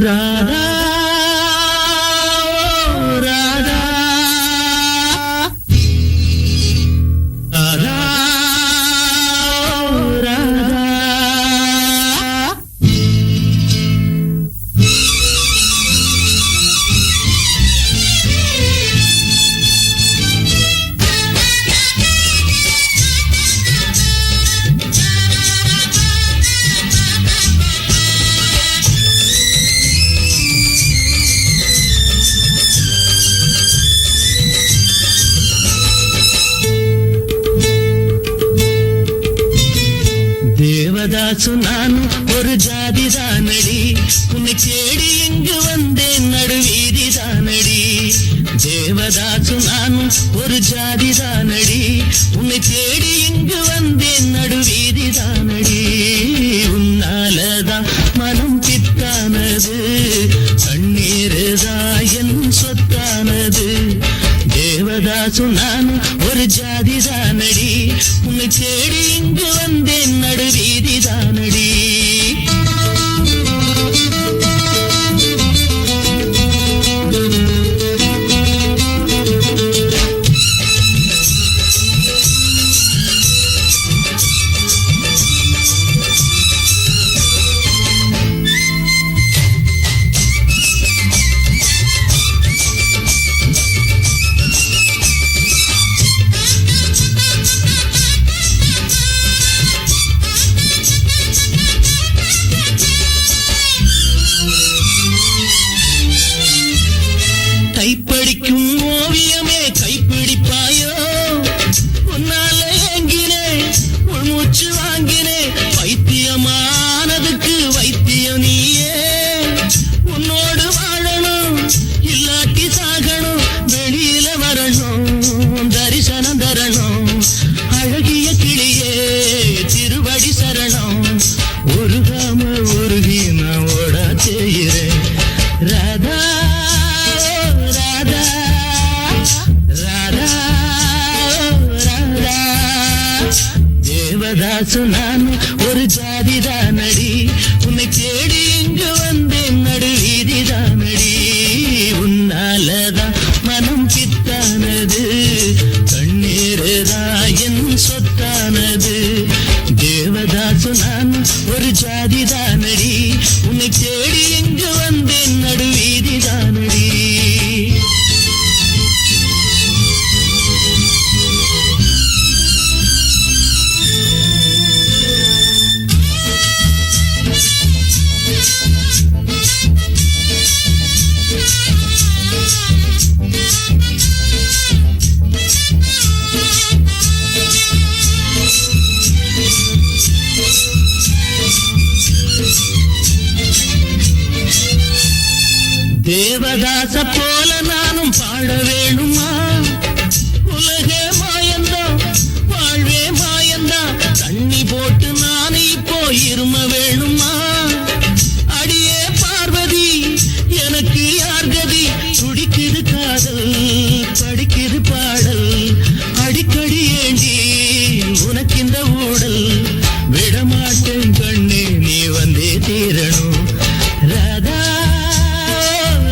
ராதா ராதா ராதா ராதா. தேவதாசு நான் ஒரு ஜாதி தானடி, உன்னை தேடி இங்கு வந்தேன் நடுவீதி தானடி. தேவதாசு நான் ஒரு ஜாதி தானடி, உன்னை தேடி இங்கு வந்தேன் நடுவீதி தானடி. உன்னாலதான் மனம் பித்தானது, கண்ணீருதான் என் சொத்தானது. தேவதாசு நான் ஒரு ஜாதி தானடி, உன்னை தேடி இங்கு வந்தேன் நடுவீதி தானடி. கைப்படிக்கும் ஓவியமே கைப்பிடிப்பாயோ, உன்னால ஏங்கினே உள்மூச்சு வாங்கினே. வைத்தியமானதுக்கு வைத்தியம் நீயே, உன்னோடு வாழணும் இல்லாட்டி சாகணும். வெளியில வரணும் தரிசனம் தரணும், அழகிய கிளியே திருவடி சரணம். உருகாம உருகி நான் ஓட செய்கிறேன் ராதா ராதா ராதா ராதா. தேவதாசு நான் ஒரு ஜாதி தானடி, உன்னை தேடி இங்கு வந்தேன் நடுவீதி தானடி. உன்னாலதான் மனம் பித்தானது, கண்ணீருதான் என் சொத்தானது. தேவதாசு நான் ஒரு ஜாதி தானடி, உன்னை தேடி இங்கு வந்தேன் நடுவீதி தானடி. தேவதாச போல நானும் பாட வேணுமா? உலகே மாயந்தான் வாழ்வே மாயந்தான், தண்ணி போட்டு நான் இப்போ இரும வேணுமா? அடியே பார்வதி எனக்கு யார் கதி, துடிக்குது காதல் படிக்குது பாடல். அடிக்கடி ஏண்டி உனக்கு இந்த ஊடல், விடமாட்டேன் கண்ணே நீ வந்தே தீரணும் ராதா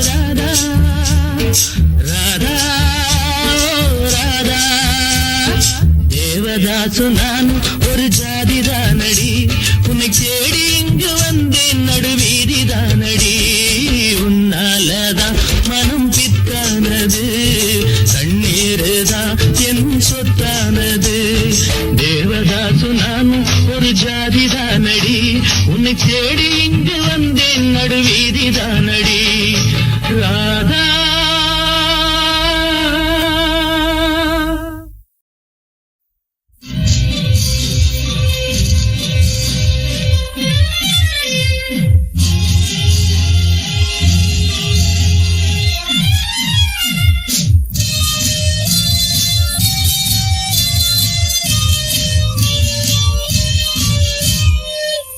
ராதா ராதா ராதா. தேவதாசு நான் ஒரு ஜாதி தானடி, உன்னை தேடி இங்கு வந்தேன் நடுவீதி தானடி. உன்னாலதான் மனம் பித்தானது, கண்ணீருதான் என் சொத்தானது. தேவதாசு நான் ஒரு ஜாதி தானடி, உன்னை தேடி இங்கு வந்தேன் நடுவீதி தானடி ராதா.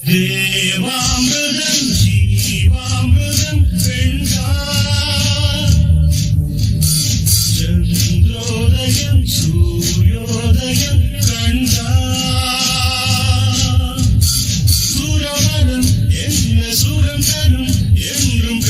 தேவாமிர்தம் ஜீவாமிர்தம் வெண்கா, சந்திரோதயம் சூரியோதயம் கண்டா. சுரவரம் என்ன சுரம் தரும் என்றும்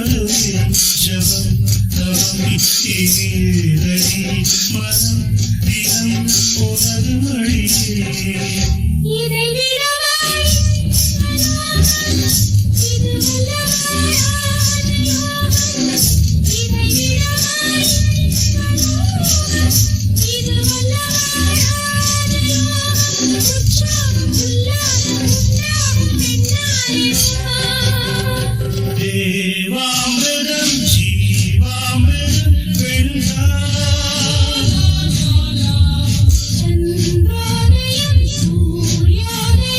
மறுவின் ஜபம் தவம் ஏறடி மனம் தினம் உனது மடியே இதை விடவாய் இது வல்லவாய் இதை விடவாய் இது வல்லவாய் உற்சாகம் உல்லாசம் உண்டாகும் பெண்ணாயிரமா தேவாமிர்தம் ஜீவாமிர்தம் வென்றார் சந்திரோதயம் சூர்யோதயம்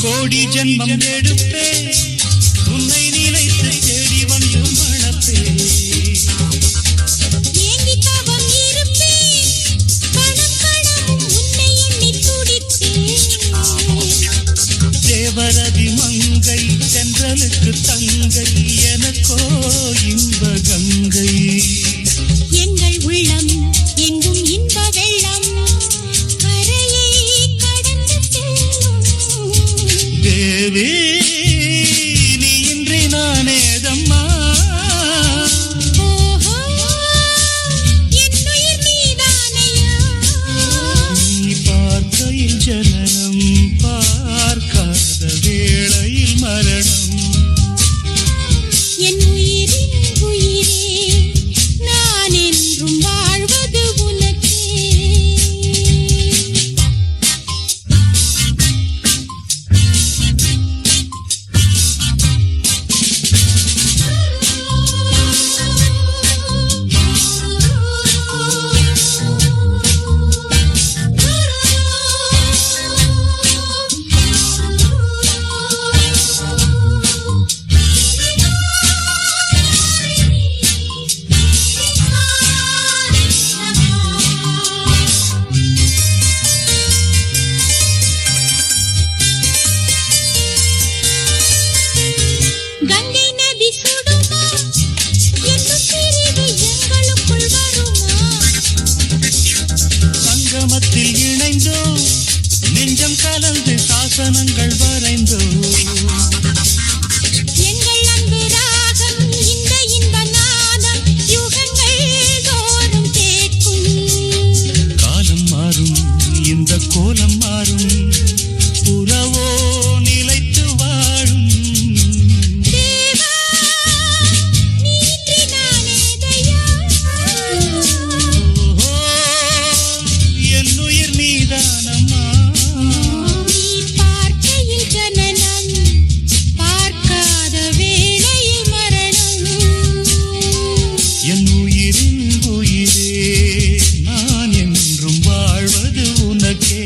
கோடி ஜென்மம் எடுப்பே உன்னை நினைத்து தேடி வந்து மணப்பே ஏங்கி தவம் இருப்பேன் கணம் கணமும் உன்னை எண்ணி துடிப்பேன் தேவரதி மங்கை சென்றலுக்கு தங்கை எனக்கோ இன்ப கங்கை எங்கள் உள்ளம் எங்கும் இன்ப வெள்ளம் கரையை கடந்து செல்லும் தேவி நீ இன்றி நானேதம்மா ஓஹோ என்னுயிர் நீதானையா நீ பார்க்கையில் ஜனனம் பார்க்காத வேளையில் மரணம் என் உயிரின் உயிரே நான் என்றும் வாழ்வது உனக்கே கங்கை நதி சுடுமா என்னும் பிரிவு எங்களுக்குள் வருமா சங்கமத்தில் இணைந்தோ நெஞ்சம் கலந்து சாசனங்கள் வரைந்தோ எங்கள் அன்பு ராகம் இந்த இன்ப நாதம் யுகங்கள் தோறும் கேட்கும் காலம் மாறும் இந்த கோலம் மாறும் உறவோ நிலைத்து வாழும் தேவா நீ இன்றி நானேதையா ஓஹோ என் உயிர் நீதானம்மா நீ பார்க்கையில் ஜனனம் பார்க்காத வேளையில் மரணம் என் உயிரின் உயிரே நான் என்றும் வாழ்வது உனக்கே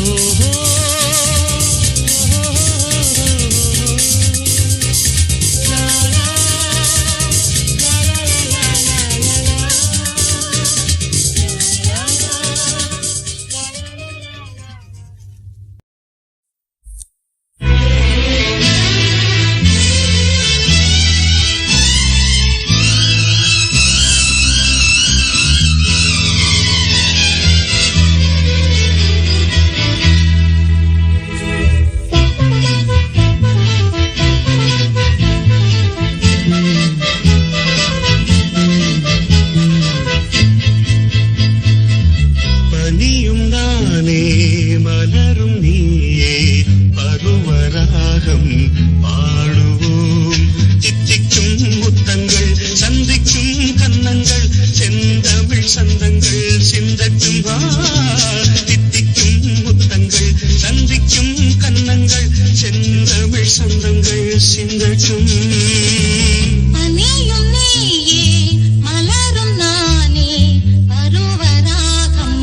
ஓஹோ லா லா பனியும் நானே மலரும் நீயே பருவராகம் பாடுவோம் தித்திக்கும் முத்தங்கள் சந்திக்கும் கன்னங்கள் செந்தமிழ் சந்தங்கள் சிந்தட்டும் வா தித்திக்கும் முத்தங்கள் சந்திக்கும் கன்னங்கள் செந்தமிழ் சந்தங்கள் சிந்தட்டும் அணியும் நீயே மலரும் நானே பருவராகம்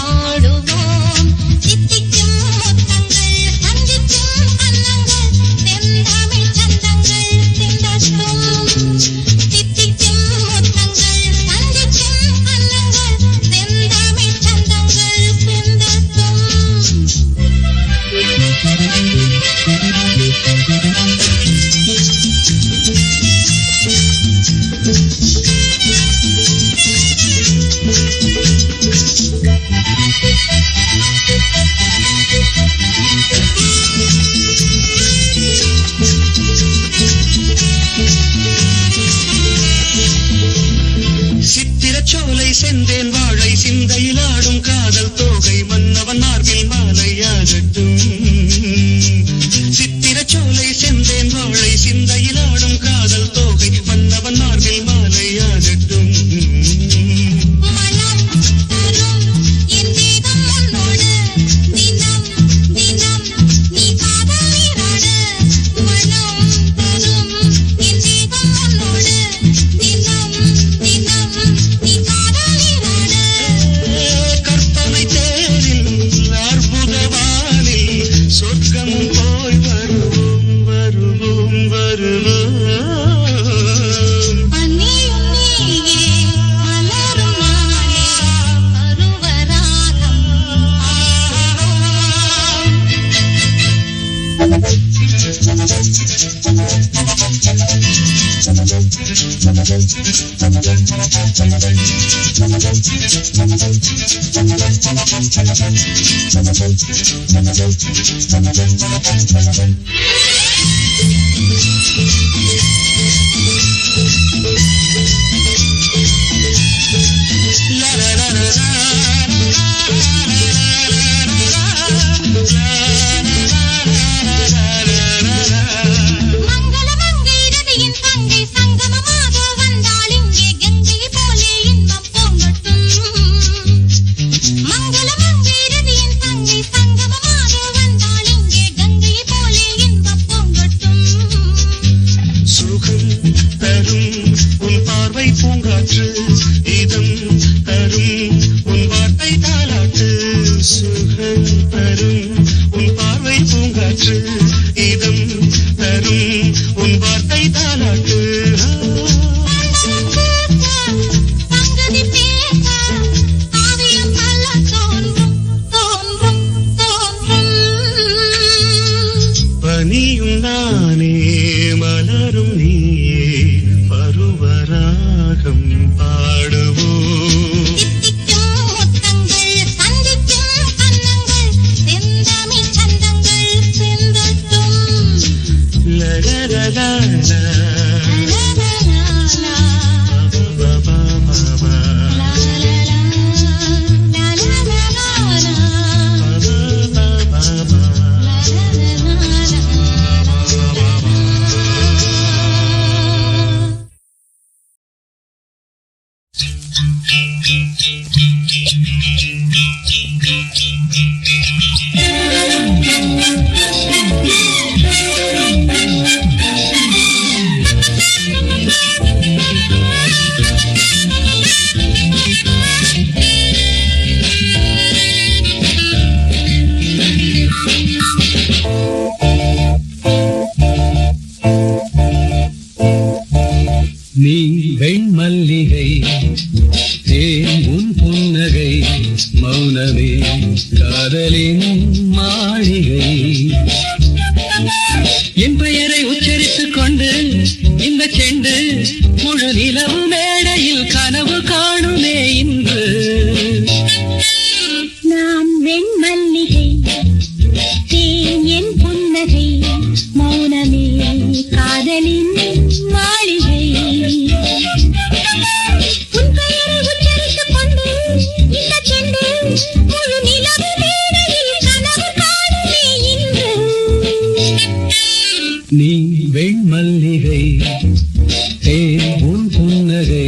ஆடுவோம் தித்திக்கும் முத்தங்கள் சந்திக்கும் கன்னங்கள் செந்தமிழ் சந்தங்கள் சிந்தட்டும் தித்திக்கும் முத்தங்கள் சந்திக்கும் கன்னங்கள் செந்தமிழ் சந்தங்கள் சித்திரச்சோலை செந்தேன் வாழை சிந்தையிலாடும் காதல் தோகை மன்னவன் மார்பில் மாலையாகட்டும் சித்திரச்சோலை செந்தேன் வாழை சிந்தையிலாடும் காதல் தோகை மன்னவன் மார்பில் மாலையாகட்டும் மனம் தரும் என் தேகம் உன்னோடு தினம் தினம் நீ காதல் நீராட மனம் தரும் என் தேகம் உன்னோடு தினம் தினம் நீ மங்களமங்கை ரதியின் தங்கை சங்கமமாக வந்தாள் இங்கே கங்கை போலே இன்பம் பொங்கட்டும். மங்களமங்கை ரதியின் தங்கை சங்கமமாக வந்தாள் இங்கே கங்கை போலே இன்பம் பொங்கட்டும். சுகம் தரும் உன் பார்வை பூங்காற்று இதம் தரும் உன் வார்த்தை தாலாட்டு சுகம் தரும் உன் பார்வை பூங்காற்று இதம் தரும் உன் வார்த்தை தாலாட்டு சங்கதி பேச காவியம் பல தோன்றும் தோன்றும் தோன்றும். பனியும் நானே மலரும் நீயே பருவராகம் பாடுவோம் தித்திக்கும் முத்தங்கள் சந்திக்கும் கன்னங்கள் செந்தமிழ் சந்தங்கள் செந்தட்டும். லலலலலா லலலலலா, பபபபபபா லலலலா, லலலலலா, பபபபபபா நீ வெண்மல்லிகை தேன் உன் புன்னகை மௌனமே காதலின் மாளிகை. என் பெயரை உச்சரித்துக் கொண்டு இந்த செண்டு முழு நிலவு மேடையில் கனவு காணுமே இன்று. நான் வெண்மல்லிகை தேன் என் புன்னகை மௌனமே காதலின் மாளிகை. உன் பெயரை உச்சரித்துக் கொண்டு இந்த செண்டு முழு நிலவு மேடையில் கனவு காணுமே இன்று. நீ வெண்மல்லிகை தேன் உன் புன்னகை.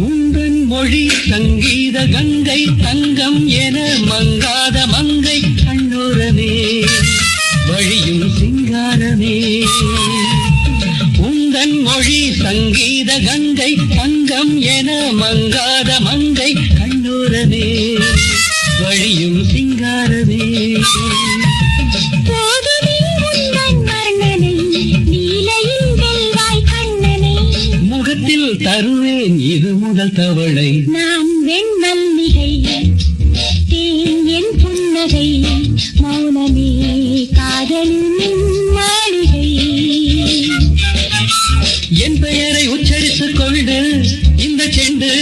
உந்தன் மொழி சங்கீத கங்கை தங்கம் என மங்காத மங்கை கண்ணோரமே வழியும் சிங்காரமே. உந்தன் மொழி சங்கீத கங்கை தங்கம் என மங்காத மங்கை கண்ணோரமே வழியும் சிங்காரமே. போதுமே உந்தன் வர்ணனை நீலையில் வெல்வாய் கண்ணனை. முகத்தில் தருவேன் இது முதல் தவளை. நான் வெண்மல்லிகை தேன் என் புன்னகை மௌனமே காதலின் மாளிகை. என் பெயரை உச்சரித்துக் கொண்டு இந்த செண்டு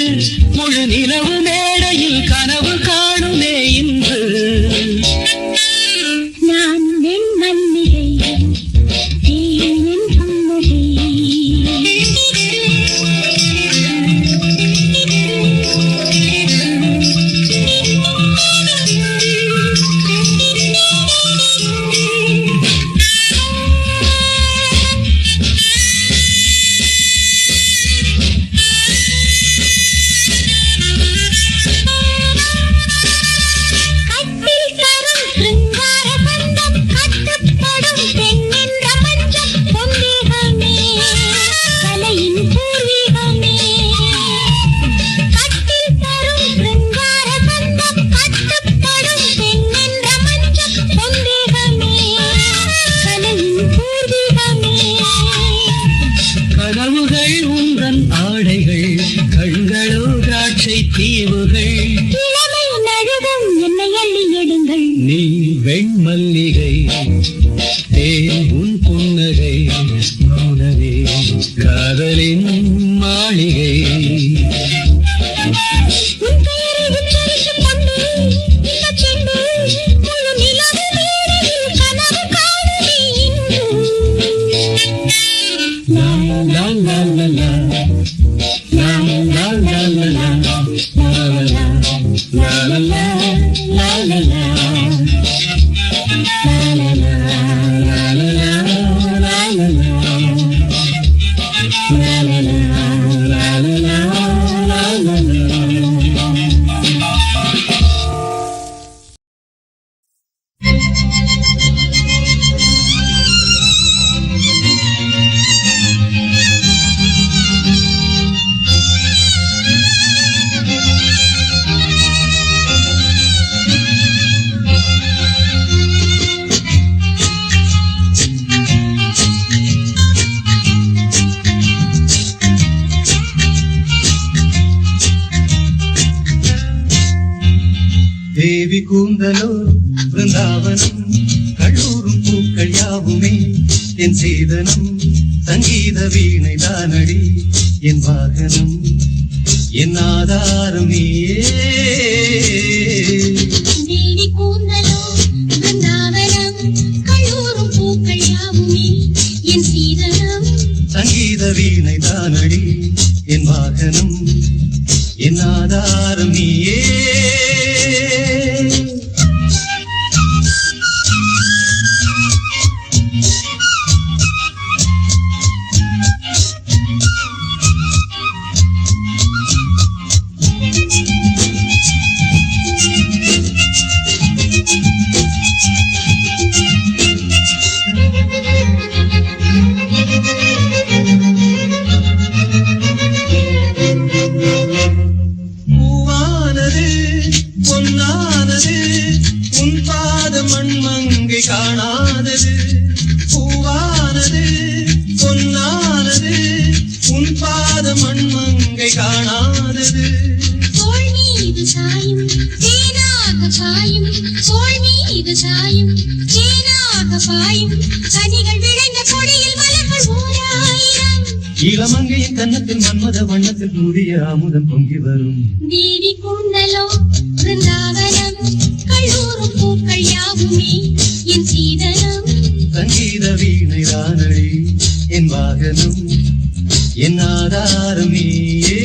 முழு நிலவு மேடையில் கனவு காணுமே இன்று. நான் வெண்மல்லிகை தேன் என் புன்னகை. தேவி கூந்தலோ பிருந்தாவனம் கல்லூரும் பூக்கள் யாவுமே என் சீதனம் சங்கீத வீணை தானடி என் வாகனம் என் ஆதாரம் நீயே தேவி கூந்தலோ பிருந்தாவனம் கல்லூரும் பூக்கள் யாவுமே என் சீதனம் சங்கீத வீணை தானடி என் வாகனம் என் ஆதாரம் நீயே காணாதது பூவானது பொன்னானது உன் பாத மண்மங்கை காணாதது தோள் மீது சாயும் தேனாக பாயும் தோள் மீது சாயும் தேனாக பாயும் கனிகள் விளைந்த கொடியில் மலர்கள் ஓராயிரம் இளமங்கையின் கன்னத்தில் மன்மத வண்ணத்தில் மூடிய அமுதம் பொங்கி வரும் தேவி கூந்தலோ பிருந்தாவனம் கல்லூரும் பூக்கள் யாவுமே என் சீதனம் சங்கீத வீணை தானடி என் வாகனம் என் ஆதாரம் நீயே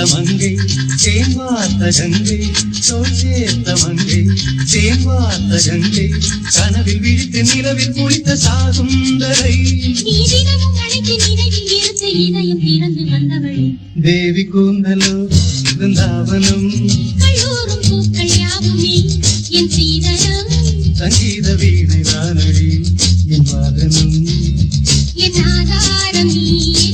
மங்கை தேன்வார்த்த கங்கை சோச்சேர்த்த மங்கை தேன்வார்த்த கங்கை கனவில் விழித்து நிலவில் குளித்த சாசுந்தரை தேவி கூந்தலோ பிருந்தாவனம் கல்லூரும் பூக்கள் யாவுமே என் சீதனம் சங்கீத வீணை தானடி என் வாகனம் என் ஆதாரம் நீயே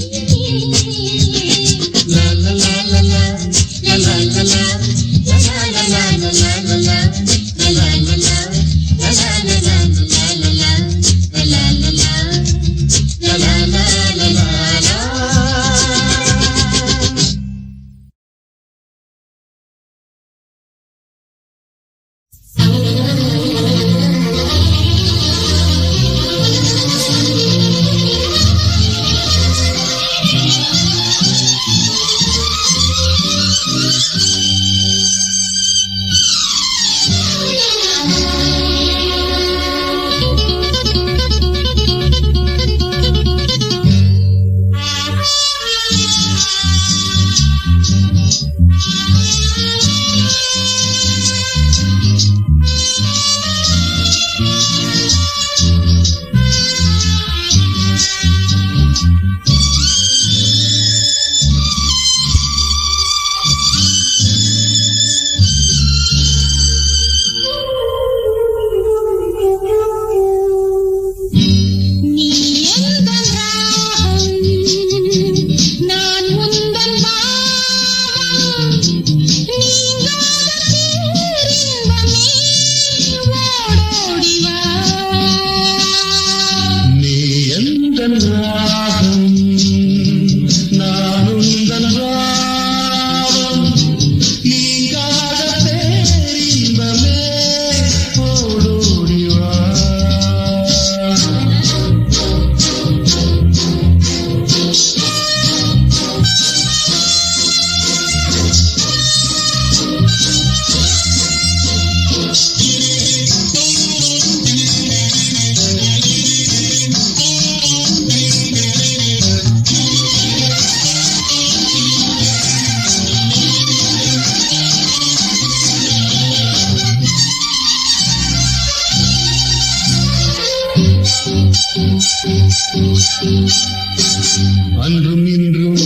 அன்றும் இன்றும்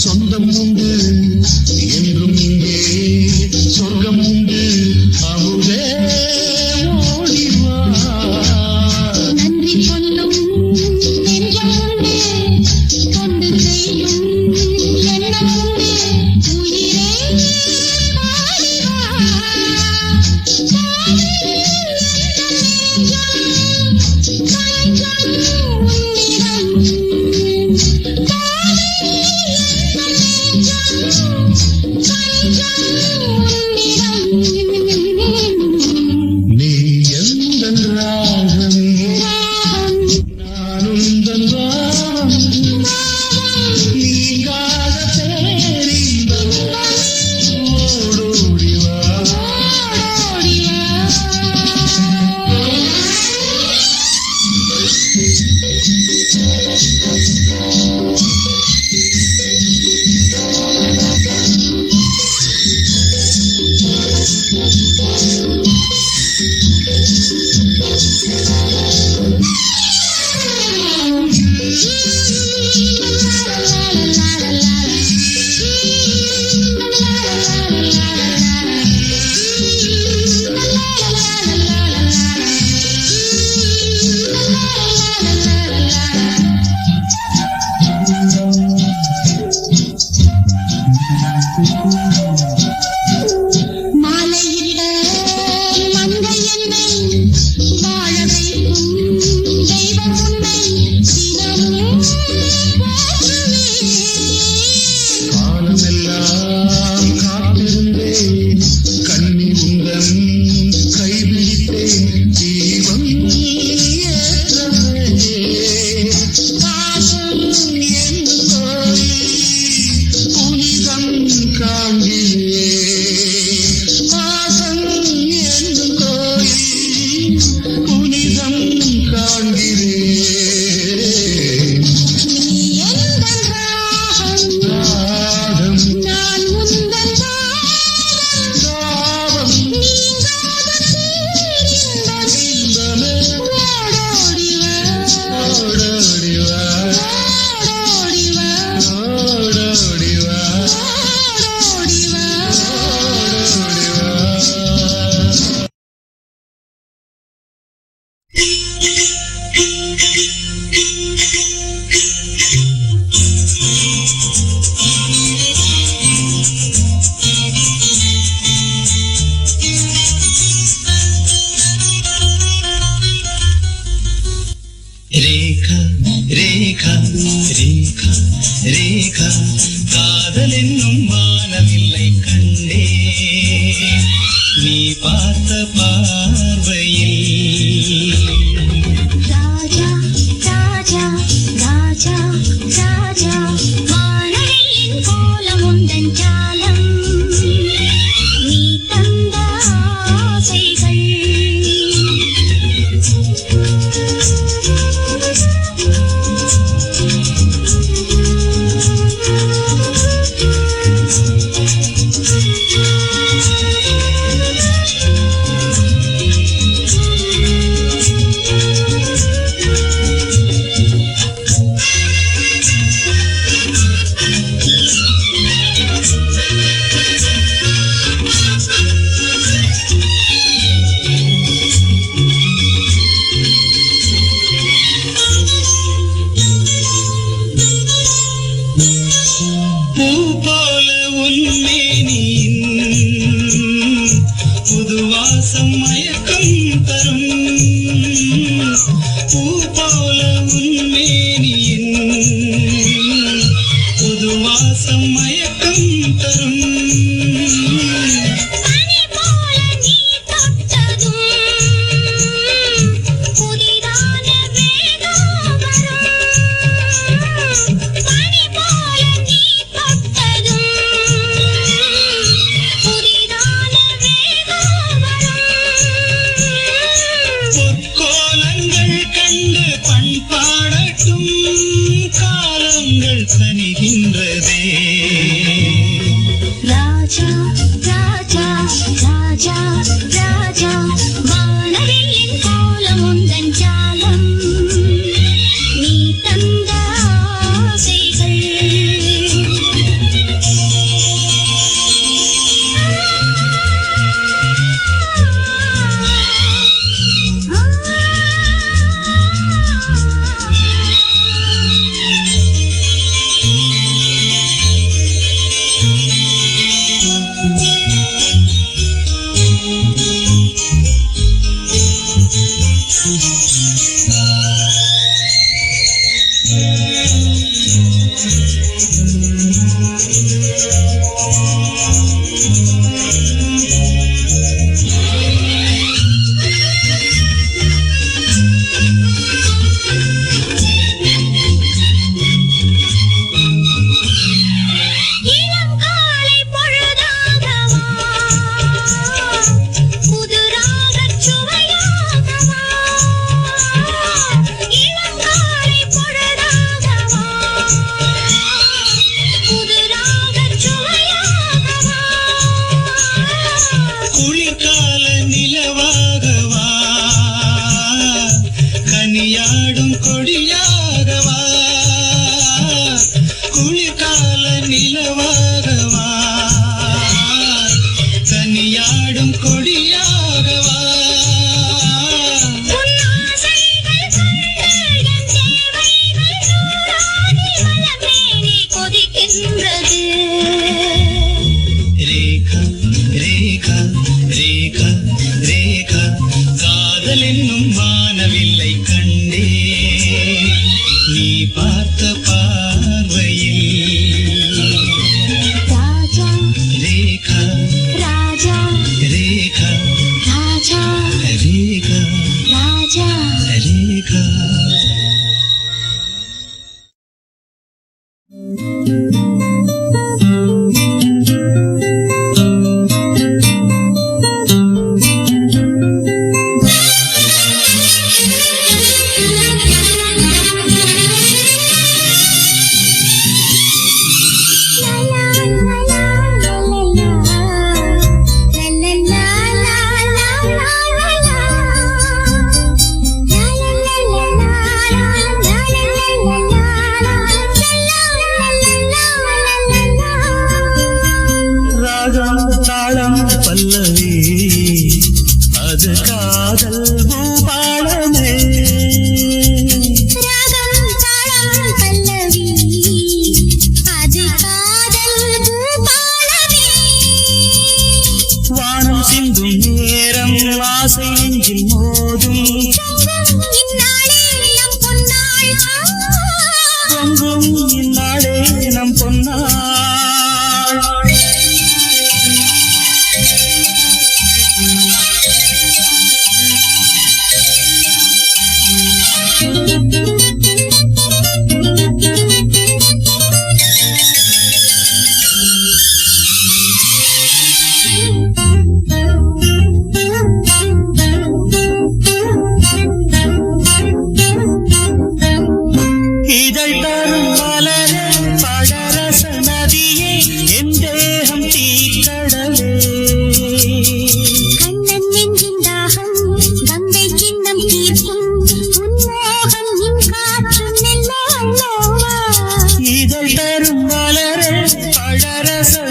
சொந்தம் உண்டு என்றும் இங்கே சொர்க்கம் உண்டு அமுதே ஓடிவா நன்றி சொல்லும் நெஞ்சம் உண்டு தொண்டு செய்யும் எண்ணம் உண்டு உயிரே பாடிவா நீ எந்தன் ராகம் நான் உந்தன் ராகம் நீங்காத பேரின்பம் ஓடோடிவா மாலையிட மங்கை என்னை வாழ வைக்கும் தெய்வம் உன்னை தினமும் போற்றுவேன். காலமெல்லாம் காத்திருந்தேன் கண்ணி உந்தன் கைபிடித்தேன் தீபம் ஏற்றவே பாசம் என்னும் கோயில் புனிதம் காண்கிறேன் பாசம் என்னும் கோயில் புனிதம் காண்கிறேன் நீ எந்தன் ராகம் ராகம் நான் உந்தன் ராகம் தாவம் நீங்காத பேரின்பம் இன்பமே ஓடோடிவா ஓடோடிவா ஓடோடிவா ஓடோடிவா ஓடோடிவா ஓடோடிவா ரேகா ரேகா ரேகா ரேகா காதல் என்னும் வானவில்லை கண்டே நீ பார்த்த பார்வையில் ராஜா ராஜா ராஜா ராஜா வானவில்லின் கோலம் உந்தன் ஜாலம் நீ தந்த ஆசைகள் பூ போல உன்மேனியின் புது வாசம் மயக்கம் தரும் பூ போல உன்மேனியின் புது வாசம் மயக்கம் தரும் பனி போல நீ தொட்டதும் புதிதான வேகம் வரும் பனி போல நீ தொட்டதும் புதிதான வேகம் வரும் பொற்கோலங்கள் கண்டு பண்பாடட்டும் காலங்கள் தனிகின்றதே ராஜா ராஜா ராஜா ராஜா வானவில்லின் கோலம் உந்தன் ஜாலம் நீ தந்த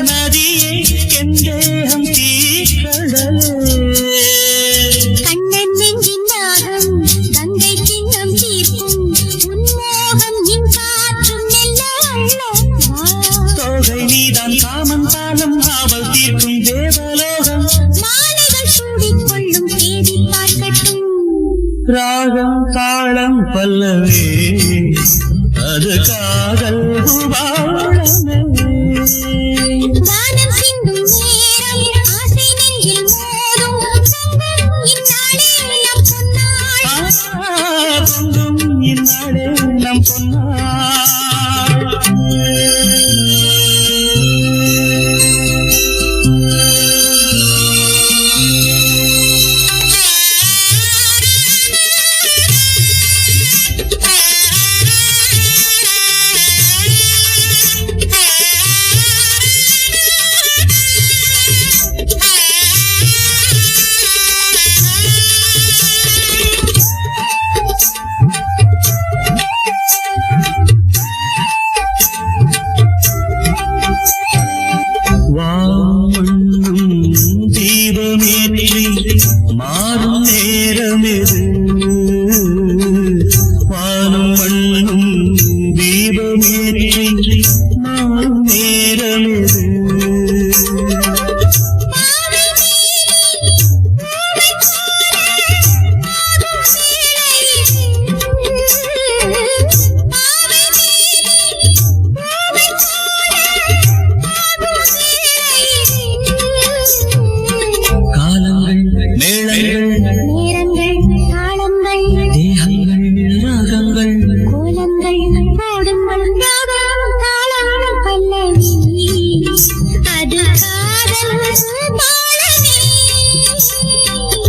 நதியே என் தேகம் தீக்கடலே கண்ணன் நெஞ்சின் நாகம் கங்கை கிண்ணம் தீர்க்கும் உன்மோகம் நின் காற்றும் மெல்ல அள்ளவா தோகை நீதான் காமன் தாளம் ஆவல் தீர்க்கும் தேவலோகம் மாலைகள் சூடிக்கொள்ளும் தேதி பார்க்கட்டும் ராகம் தாளம் பல்லவே அது காதல் குபாலமே வானம் சிந்தும் நேரம் ஆசை நெஞ்சில் மோதும் சங்கம் இந்நாளே நம் பொன்னாள் பொங்கும் இந்நாளே நம் பொன்னாள் மாறும் நேரமெது வானும் மண்ணும் தீபமேற்றி மாறும் நேரமெது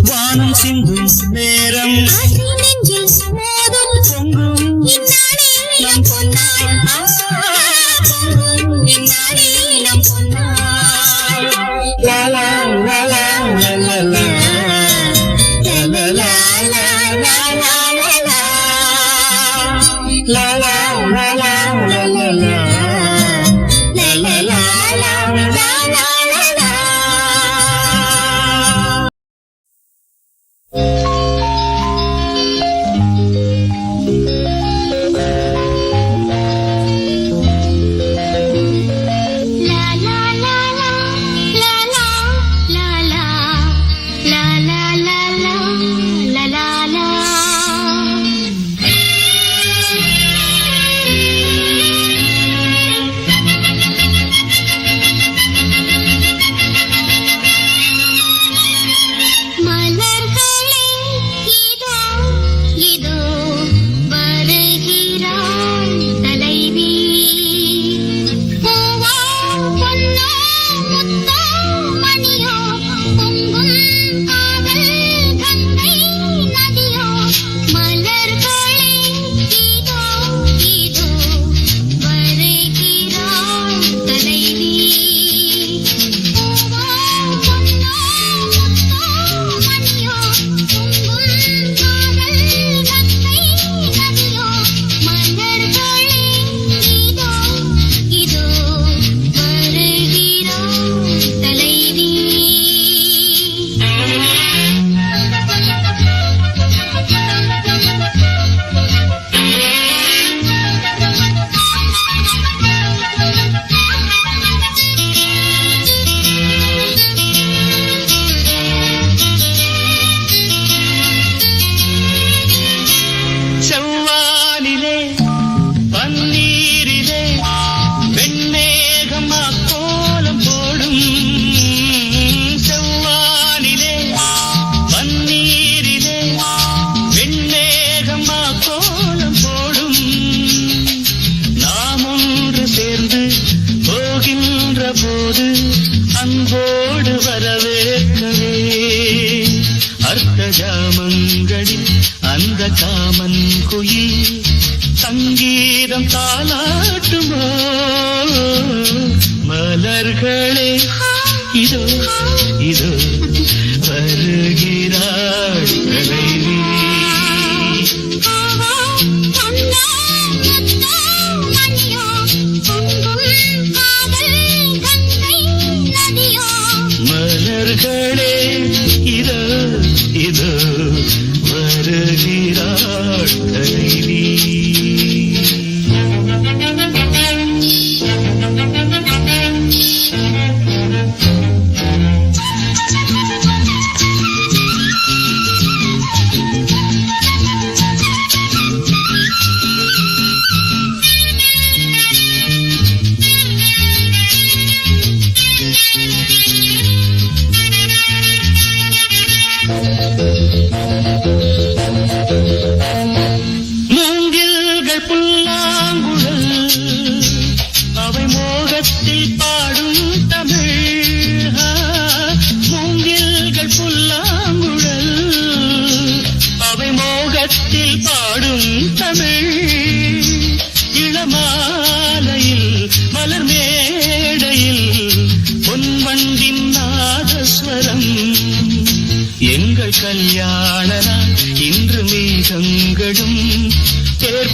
வானம் சிந்தும் நேரம் பொங்கும் நம் பொன்னாள் லா லா லா லா லா லா லா லா லா லா ஜாமங்களில் அந்த காமன் குயில் சங்கீதம் தாலாட்டுமோ மலர்களே இதோ இதோ வருகிறாள் தலைவி மணியோ பொங்கும் காதல் கங்கை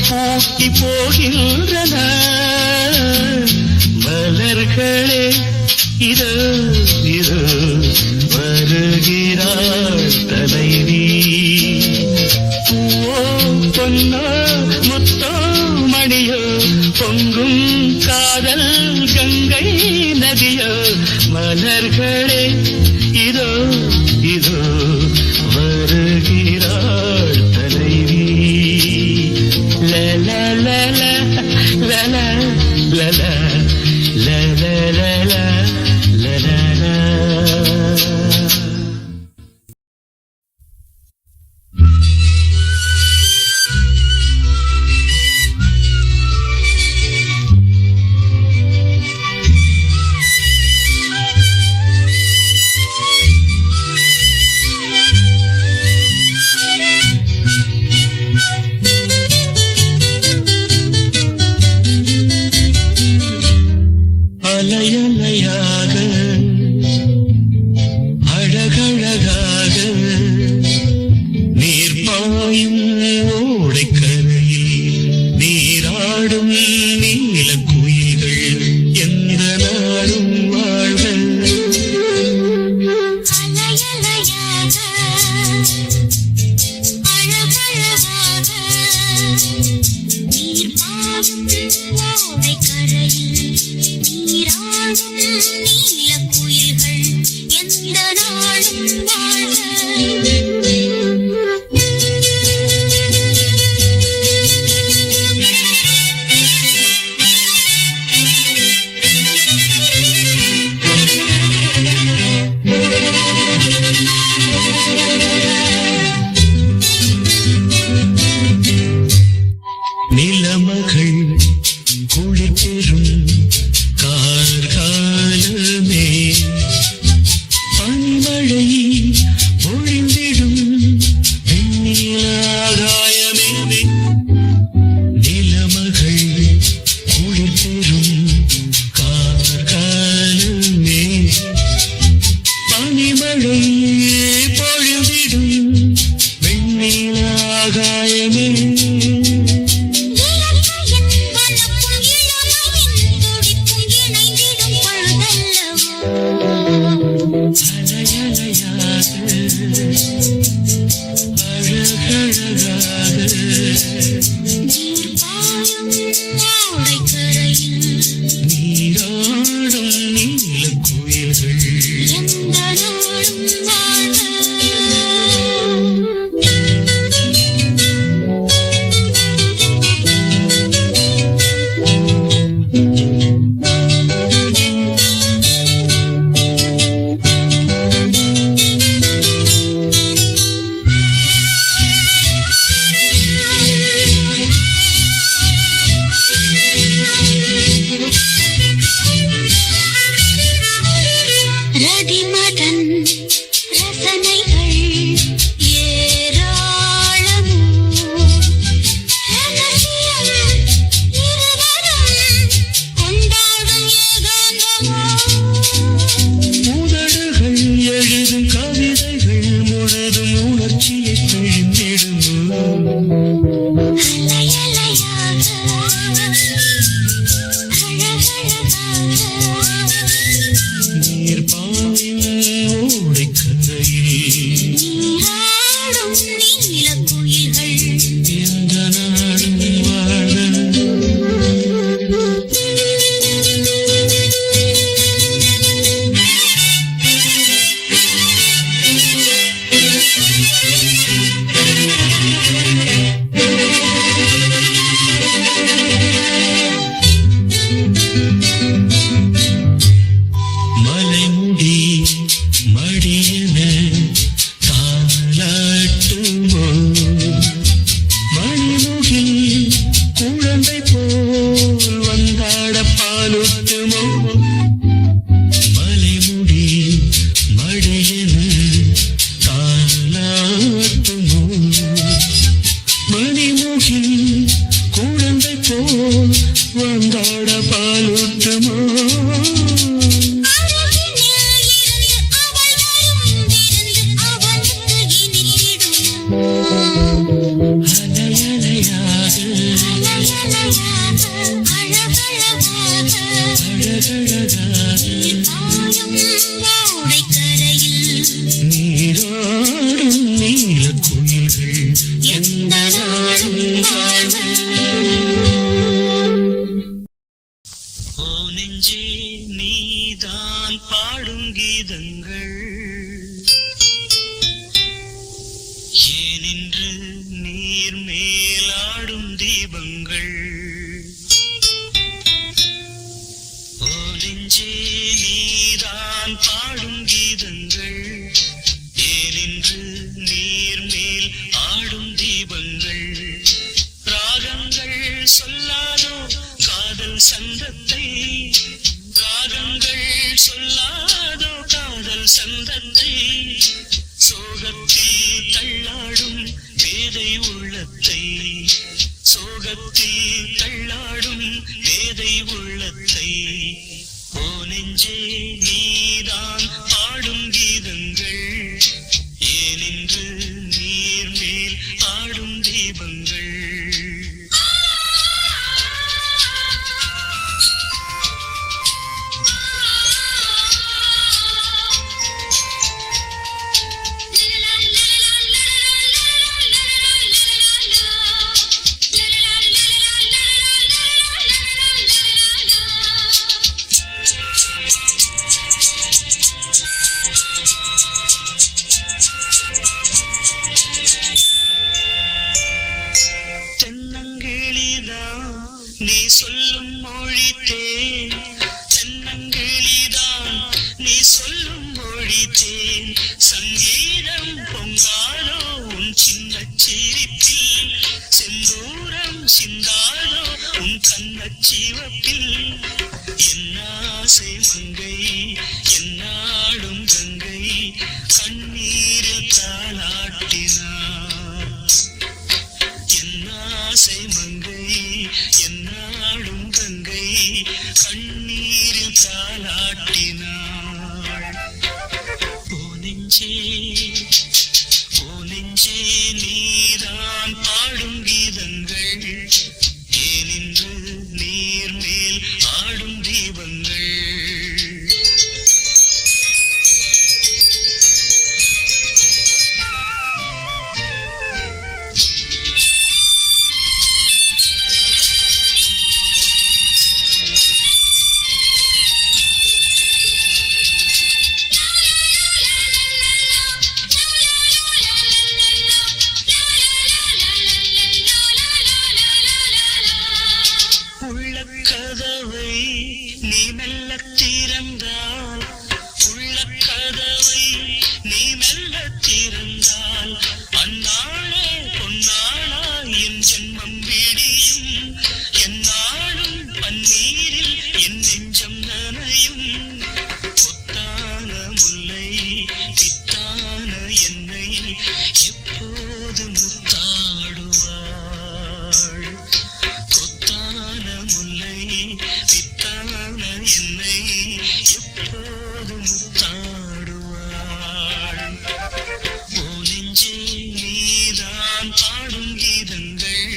பூட்டி போகின்றன மலர்களே இதோ இதோ வருகிறாள் தலைவி பூவோ பொன்னோ முத்தோ மணியோ பொங்கும் காதல் கங்கை நதியோ மலர்களே இதோ இதோ வருகிறாள் தலைவி லல லல லல லல லல லல லல அலையலையாக அழகழகாக நீர்பாயும் ஓடைக்கரையில் நீராடும் நீலக்குயில்கள் எந்த நாடும் வாழ்க நிலமகள் குளிர் பெறும் கார்காலமே பனிமழை பொழிந்திடும் வெண்ணிலாகாயமே நிலமகள் குளிர் பெறும் கார்காலமே பனிமழை பொழிந்திடும் வெண்ணிலாகாயமே நீதான் பாடும் கீதங்கள் ஏனின்று நீர் மேலாடும் தீபங்கள் ஓ நெஞ்சே நீதான் பாடும் கீதங்கள் ஏனின்று நீர் மேல் ஆடும் தீபங்கள் ராகங்கள் சொல்லாதோ காதல் சந்தத்தை ராகங்கள் சொல்லாதோ காதல் சந்தத்தை சோகத்தில் தள்ளாடும் பேதை உள்ளத்தை சோகத்தில் தள்ளாடும் பேதை உள்ளத்தை ஓ நெஞ்சே நீதான் பாடும் கீதங்கள் ஏனின்று நீர் மேல் ஆடும் தீபங்கள் நீ சொல்லும் மொழி தேன் தென்னங்கிளிதான் நீ சொல்லும் மொழி தேன் சங்கீதம் பொங்காதோ உன் சின்ன சிரிப்பில் செந்தூரம் சிந்தாதோ உன் கண்ணச் சிவப்பில் என் ஆசை மங்கை என்னாடும் கங்கை கண்ணீரில் தாளாட்டினார் என் ஆசை மங்கை என்னாடும் கங்கை கண்ணீரில் தாளாட்டினாள் ஓ நெஞ்சே நீதான் பாடும் கீதங்கள் ஏனின்று நீர் மேல் ஆடும் தீபங்கள் உள்ளக்கதவை நீ மெல்ல திறந்தால் உள்ளக்கதவை நீ மெல்ல திறந்தால் அந்நாளே பொன்னாளா என் ஜென்மம் விடியும் என்னாலும் பன்னீரில் என் நெஞ்சம் நனையும் கொத்தான முல்லை பித்தான என்னை எப்போது முத்தாடுவாள் முல்லை பித்தான என்னை எப்போது முத்தாடுவாள் ஓ நெஞ்சே நீதான் பாடும் கீதங்கள்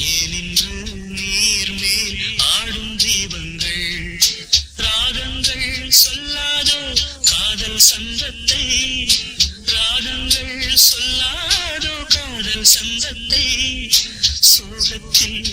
ஏனின்று நீர் மேல் ஆடும் தீபங்கள் ராகங்கள் சொல்லாதோ காதல் சந்தத்தை ராகங்கள் சொல்லாதோ காதல் சந்தத்தை சோகத்தில்